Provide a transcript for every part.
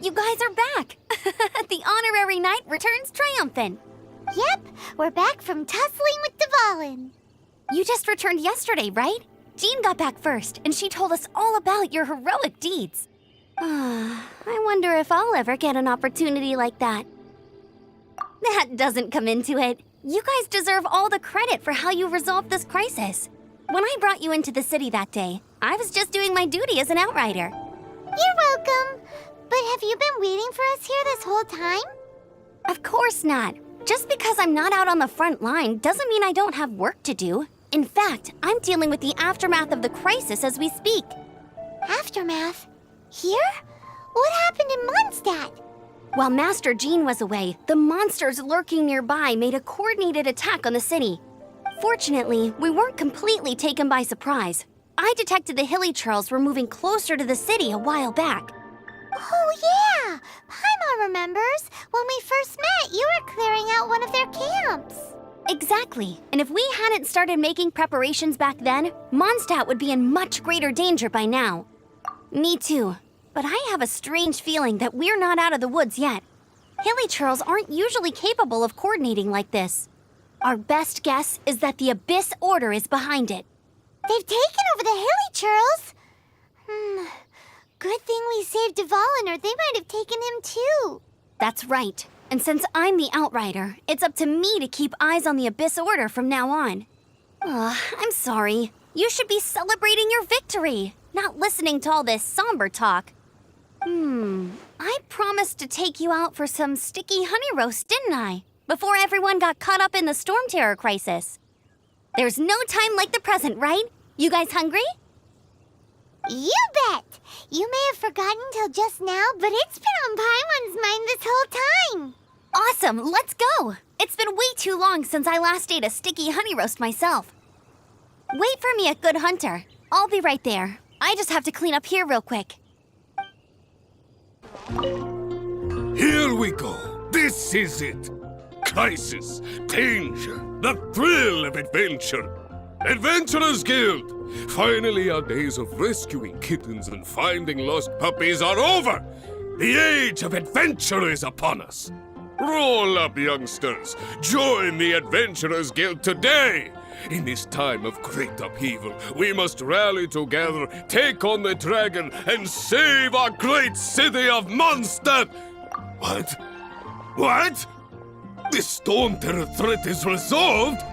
You guys are back! The honorary knight returns triumphant! Yep, we're back from tussling with Dvalin. You just returned yesterday, right? Jean got back first, and she told us all about your heroic deeds. I wonder if I'll ever get an opportunity like that. That doesn't come into it. You guys deserve all the credit for how you resolved this crisis. When I brought you into the city that day, I was just doing my duty as an outrider. You're welcome. But have you been waiting for us here this whole time? Of course not. Just because I'm not out on the front line doesn't mean I don't have work to do. In fact, I'm dealing with the aftermath of the crisis as we speak. Aftermath? Here? What happened in Mondstadt? While Master Jean was away, the monsters lurking nearby made a coordinated attack on the city. Fortunately, we weren't completely taken by surprise. I detected the Hilly Churls were moving closer to the city a while back. Oh yeah! Paimon remembers. When we first met, you were clearing out one of their camps. Exactly. And if we hadn't started making preparations back then, Mondstadt would be in much greater danger by now. Me too. But I have a strange feeling that we're not out of the woods yet. Hilly Churls aren't usually capable of coordinating like this. Our best guess is that the Abyss Order is behind it. They've taken over the Hilly Churls? Good thing we saved Dvalin, or they might have taken him too. That's right. And since I'm the Outrider, it's up to me to keep eyes on the Abyss Order from now on. I'm sorry. You should be celebrating your victory, not listening to all this somber talk. I promised to take you out for some sticky honey roast, didn't I? Before everyone got caught up in the storm terror crisis. There's no time like the present, right? You guys hungry? You bet! You may have forgotten till just now, but it's been on Paimon's mind this whole time. Awesome, let's go! It's been way too long since I last ate a sticky honey roast myself. Wait for me at Good Hunter. I'll be right there. I just have to clean up here real quick. Here we go. This is it. Crisis, danger, the thrill of adventure. Adventurers Guild! Finally, our days of rescuing kittens and finding lost puppies are over! The age of adventure is upon us! Roll up, youngsters! Join the Adventurers Guild today! In this time of great upheaval, we must rally together, take on the dragon, and save our great city of Mondstadt! What? What? The Storm Terror threat is resolved?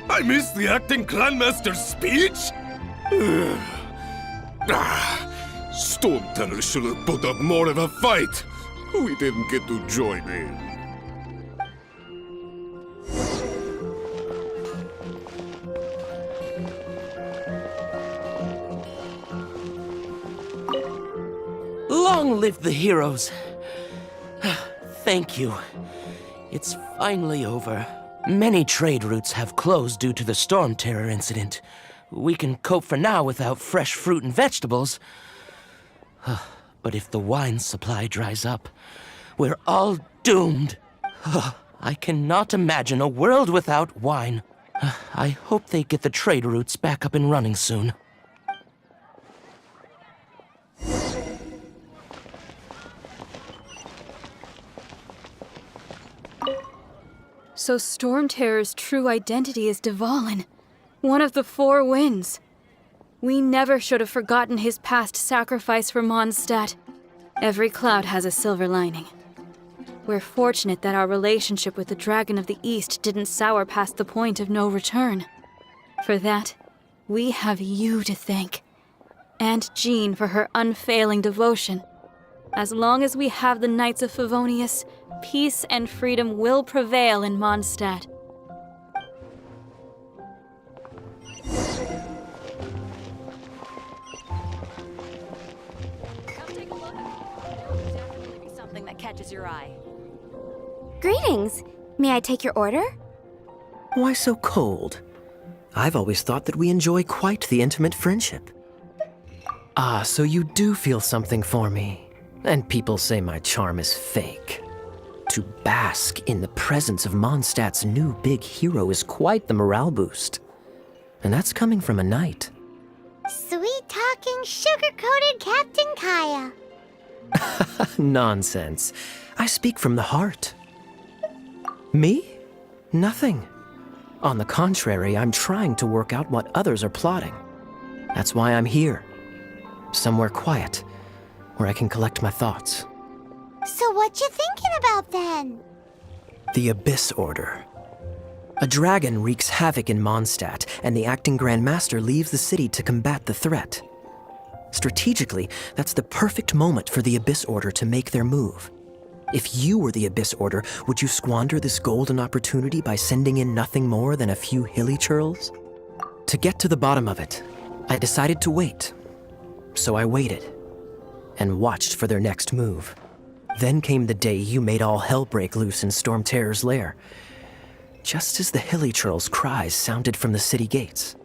I missed the acting Clanmaster's speech? Storm Terror should have put up more of a fight. We didn't get to join in. Long live the heroes. Thank you. It's finally over. Many trade routes have closed due to the storm terror incident. We can cope for now without fresh fruit and vegetables. But if the wine supply dries up, we're all doomed. I cannot imagine a world without wine. I hope they get the trade routes back up and running soon. So Storm Terror's true identity is Dvalin, one of the Four Winds. We never should have forgotten his past sacrifice for Mondstadt. Every cloud has a silver lining. We're fortunate that our relationship with the Dragon of the East didn't sour past the point of no return. For that, we have you to thank. And Jean for her unfailing devotion. As long as we have the Knights of Favonius, peace and freedom will prevail in Mondstadt. Come take a look. There'll definitely be something that catches your eye. Greetings. May I take your order? Why so cold? I've always thought that we enjoy quite the intimate friendship. Ah, so you do feel something for me. And people say my charm is fake. To bask in the presence of Mondstadt's new big hero is quite the morale boost. And that's coming from a knight. Sweet-talking, sugar-coated Captain Kaya. Nonsense. I speak from the heart. Me? Nothing. On the contrary, I'm trying to work out what others are plotting. That's why I'm here. Somewhere quiet, where I can collect my thoughts. So what you thinking about then? The Abyss Order. A dragon wreaks havoc in Mondstadt, and the acting Grand Master leaves the city to combat the threat. Strategically, that's the perfect moment for the Abyss Order to make their move. If you were the Abyss Order, would you squander this golden opportunity by sending in nothing more than a few hilly churls? To get to the bottom of it, I decided to wait. So I waited, and watched for their next move. Then came the day you made all hell break loose in Storm Terror's lair, just as the hilly churls' cries sounded from the city gates.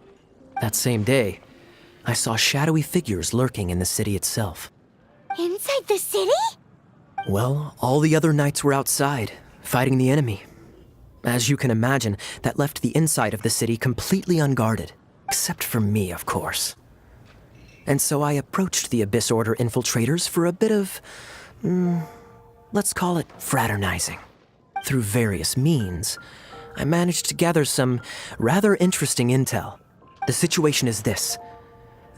That same day, I saw shadowy figures lurking in the city itself. Inside the city? Well, all the other knights were outside, fighting the enemy. As you can imagine, that left the inside of the city completely unguarded. Except for me, of course. And so I approached the Abyss Order infiltrators for a bit of, let's call it fraternizing. Through various means, I managed to gather some rather interesting intel. The situation is this.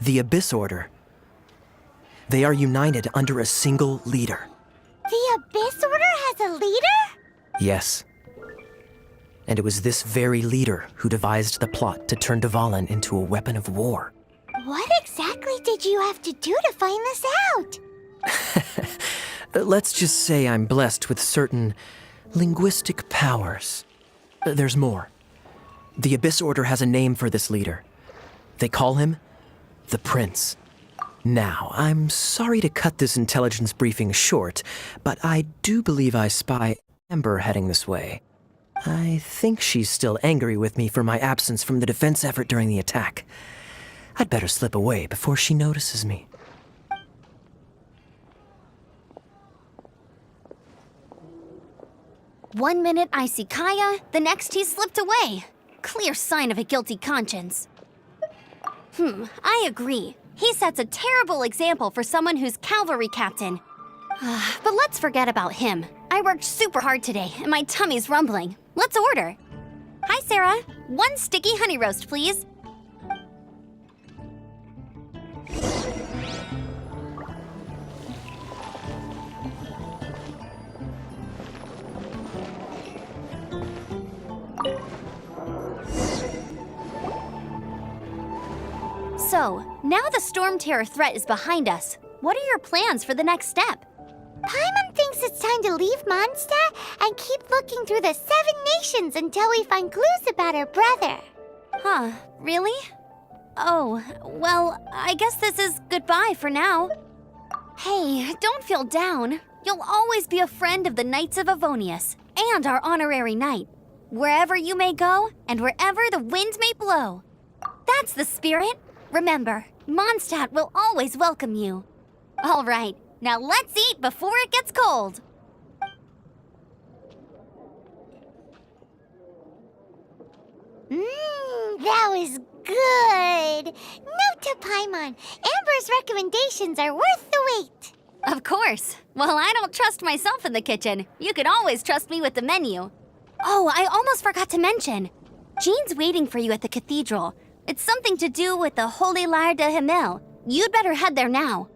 The Abyss Order, they are united under a single leader. The Abyss Order has a leader? Yes. And it was this very leader who devised the plot to turn Dvalin into a weapon of war. What exactly did you have to do to find this out? Let's just say I'm blessed with certain linguistic powers. There's more. The Abyss Order has a name for this leader. They call him the Prince. Now, I'm sorry to cut this intelligence briefing short, but I do believe I spy Amber heading this way. I think she's still angry with me for my absence from the defense effort during the attack. I'd better slip away before she notices me. One minute I see Kaya, the next he slipped away. Clear sign of a guilty conscience. I agree. He sets a terrible example for someone who's cavalry captain. But let's forget about him. I worked super hard today, and my tummy's rumbling. Let's order. Hi, Sarah. 1 sticky honey roast, please. So, now the Storm Terror threat is behind us. What are your plans for the next step? Paimon thinks it's time to leave Mondstadt and keep looking through the 7 nations until we find clues about her brother. Huh, really? Oh, well, I guess this is goodbye for now. Hey, don't feel down. You'll always be a friend of the Knights of Avonius, and our honorary knight. Wherever you may go, and wherever the wind may blow. That's the spirit. Remember, Mondstadt will always welcome you. All right, now let's eat before it gets cold. That was good. Note to Paimon, Amber's recommendations are worth the wait. Of course. Well, I don't trust myself in the kitchen. You can always trust me with the menu. Oh, I almost forgot to mention. Jean's waiting for you at the cathedral. It's something to do with the Holy Lyre de Himmel. You'd better head there now.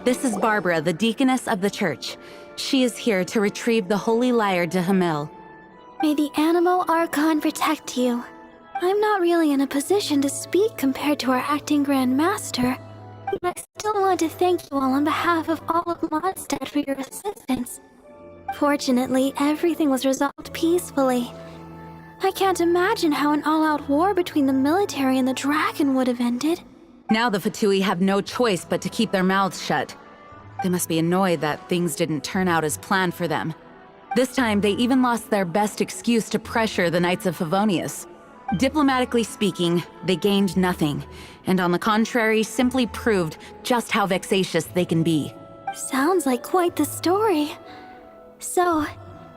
This is Barbara, the deaconess of the church. She is here to retrieve the Holy Lyre de Himmel. May the Animal Archon protect you. I'm not really in a position to speak compared to our acting Grand Master, but I still want to thank you all on behalf of all of Mondstadt for your assistance. Fortunately, everything was resolved peacefully. I can't imagine how an all-out war between the military and the dragon would have ended. Now the Fatui have no choice but to keep their mouths shut. They must be annoyed that things didn't turn out as planned for them. This time, they even lost their best excuse to pressure the Knights of Favonius. Diplomatically speaking, they gained nothing, and on the contrary, simply proved just how vexatious they can be. Sounds like quite the story. So,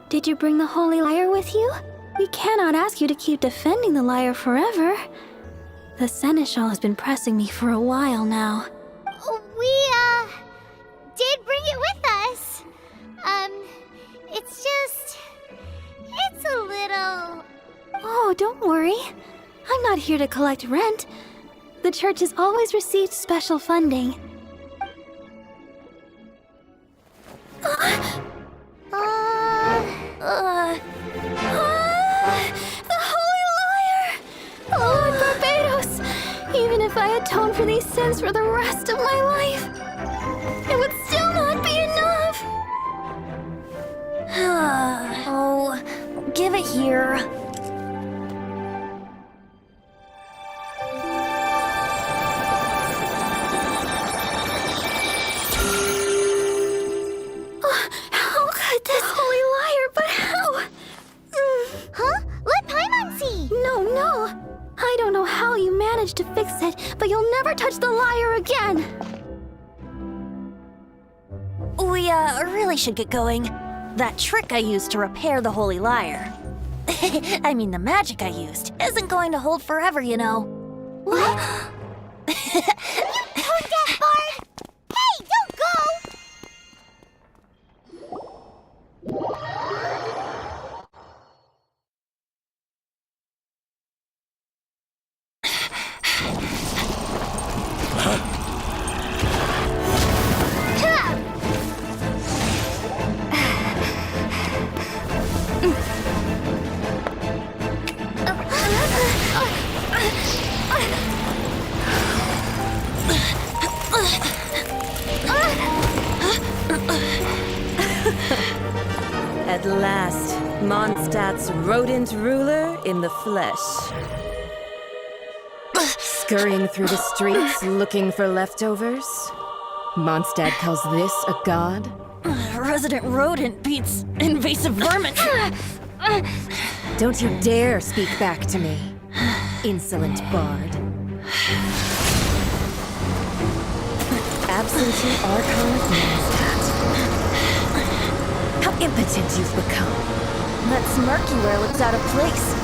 did you bring the Holy Lyre with you? We cannot ask you to keep defending the lyre forever. The Seneschal has been pressing me for a while now. We, did bring it with us. It's a little... Oh, don't worry. I'm not here to collect rent. The church has always received special funding. The Holy Lyre! Lord Barbados! Even if I atone for these sins for the rest of my life, it would still not be enough! Oh, give it here. How could this Holy Lyre, but how? Huh? Let Paimon see! No. I don't know how you managed to fix it, but you'll never touch the lyre again! We, really should get going. That trick I used to repair the Holy Lyre. I mean, the magic I used isn't going to hold forever, you know. What? Tone deaf, Bard! Hey, don't go! At last, Mondstadt's rodent ruler in the flesh. Scurrying through the streets looking for leftovers? Mondstadt calls this a god? Resident rodent beats invasive vermin. Don't you dare speak back to me, insolent bard. Absentee Archon of Mondstadt. How impotent you've become. That smirky wear looks out of place.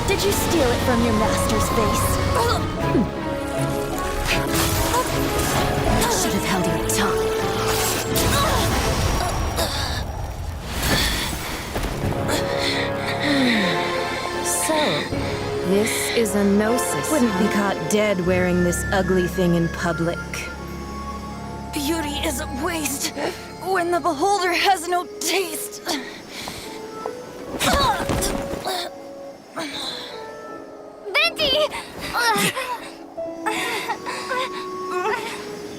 Did you steal it from your master's face? You should have held your tongue. So, this is a gnosis. Wouldn't be caught dead wearing this ugly thing in public. Beauty is a waste when the beholder has no taste. Venti!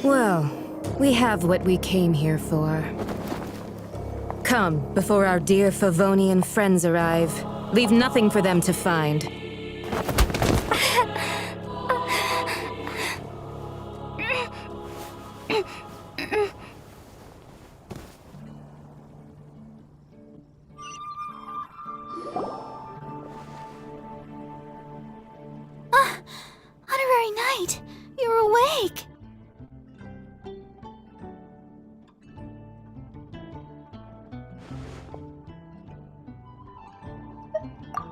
Well, we have what we came here for. Come, before our dear Favonian friends arrive. Leave nothing for them to find. Honorary Knight, you're awake!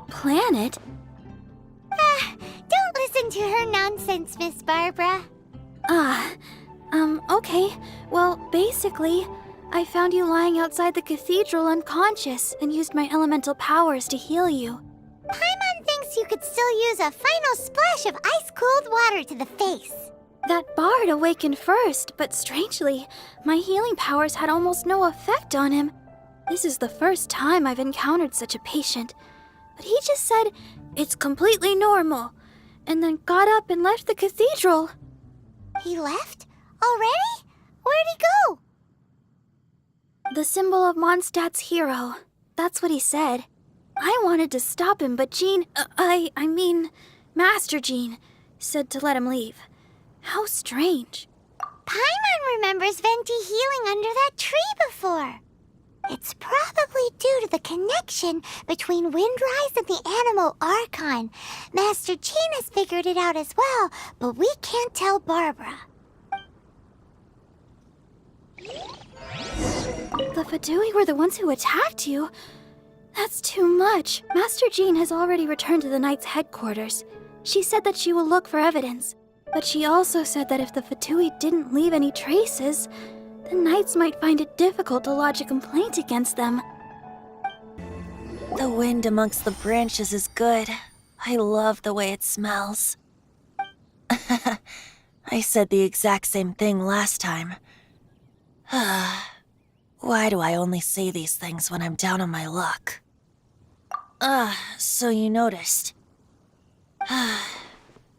Planet? Don't listen to her nonsense, Miss Barbara. Okay. Well, basically, I found you lying outside the cathedral unconscious and used my elemental powers to heal you. Paimon thinks you could still use a final splash of ice-cold water to the face. That bard awakened first, but strangely, my healing powers had almost no effect on him. This is the first time I've encountered such a patient. But he just said, it's completely normal, and then got up and left the cathedral. He left? Already? Where'd he go? The symbol of Mondstadt's hero. That's what he said. I wanted to stop him, but Jean, I mean, Master Jean, said to let him leave. How strange. Paimon remembers Venti healing under that tree before. It's probably due to the connection between Windrise and the Animal Archon. Master Jean has figured it out as well, but we can't tell Barbara. The Fatui were the ones who attacked you? That's too much. Master Jean has already returned to the Knight's headquarters. She said that she will look for evidence, but she also said that if the Fatui didn't leave any traces, the Knights might find it difficult to lodge a complaint against them. The wind amongst the branches is good. I love the way it smells. I said the exact same thing last time. Why do I only say these things when I'm down on my luck? So you noticed.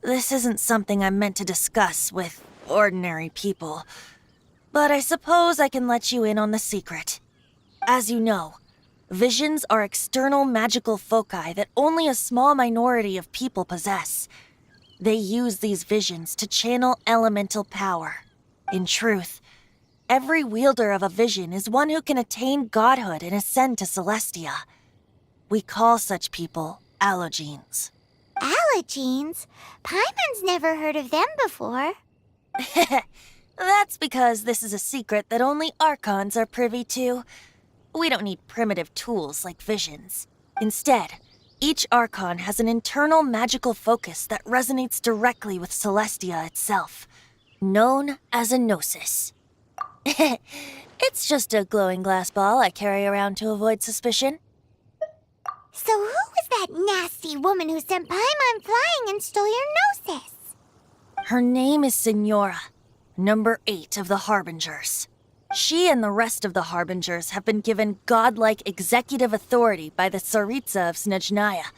This isn't something I'm meant to discuss with ordinary people, but I suppose I can let you in on the secret. As you know, visions are external magical foci that only a small minority of people possess. They use these visions to channel elemental power. In truth, every wielder of a vision is one who can attain godhood and ascend to Celestia. We call such people allogenes. Allogenes? Paimon's never heard of them before. That's because this is a secret that only Archons are privy to. We don't need primitive tools like visions. Instead, each Archon has an internal magical focus that resonates directly with Celestia itself, known as a gnosis. It's just a glowing glass ball I carry around to avoid suspicion. So who was that nasty woman who sent Paimon flying and stole your gnosis? Her name is Signora, number 8 of the Harbingers. She and the rest of the Harbingers have been given godlike executive authority by the Tsaritsa of Snezhnaya,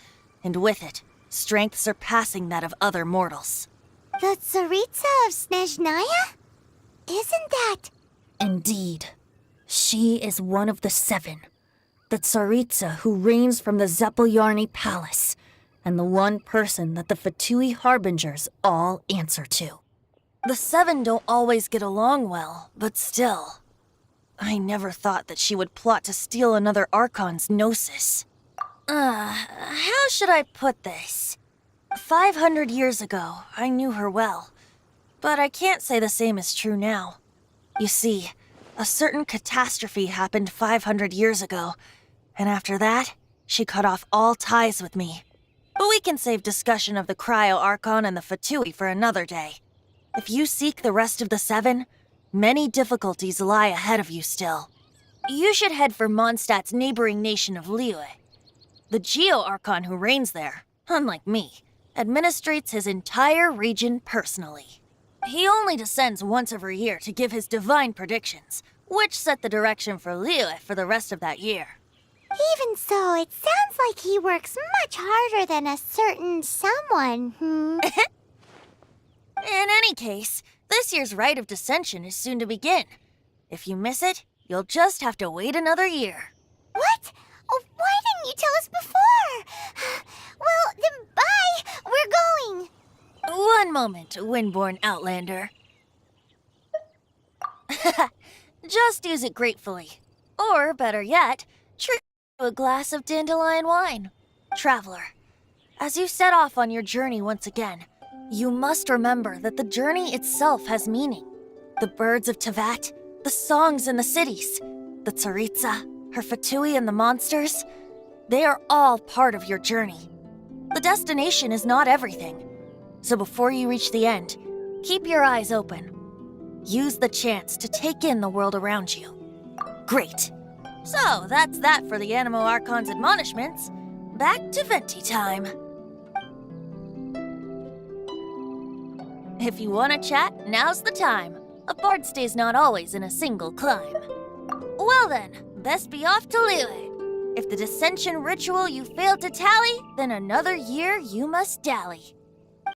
and with it, strength surpassing that of other mortals. The Tsaritsa of Snezhnaya? Isn't that... Indeed. She is one of the 7. The Tsaritsa who reigns from the Zeppeljärni Palace, and the one person that the Fatui Harbingers all answer to. The 7 don't always get along well, but still. I never thought that she would plot to steal another Archon's gnosis. How should I put this? 500 years ago, I knew her well, but I can't say the same is true now. You see, a certain catastrophe happened 500 years ago, and after that, she cut off all ties with me. But we can save discussion of the Cryo Archon and the Fatui for another day. If you seek the rest of the 7, many difficulties lie ahead of you still. You should head for Mondstadt's neighboring nation of Liyue. The Geo-Archon who reigns there, unlike me, administrates his entire region personally. He only descends once every year to give his divine predictions, which set the direction for Liyue for the rest of that year. Even so, it sounds like he works much harder than a certain someone, In any case, this year's Rite of Descension is soon to begin. If you miss it, you'll just have to wait another year. What? Oh, why didn't you tell us before? Well, then bye! We're going! 1 moment, Windborn Outlander. Just use it gratefully. Or, better yet, treat it to a glass of dandelion wine. Traveler, as you set off on your journey once again, you must remember that the journey itself has meaning. The birds of Tevat, the songs in the cities, the Tsaritsa, her Fatui and the monsters, they are all part of your journey. The destination is not everything. So before you reach the end, keep your eyes open. Use the chance to take in the world around you. Great. So that's that for the Animo Archon's admonishments. Back to Venti time. If you want to chat, now's the time. A bard stays not always in a single climb. Well then, best be off to Liyue. If the dissension ritual you failed to tally, then another year you must dally.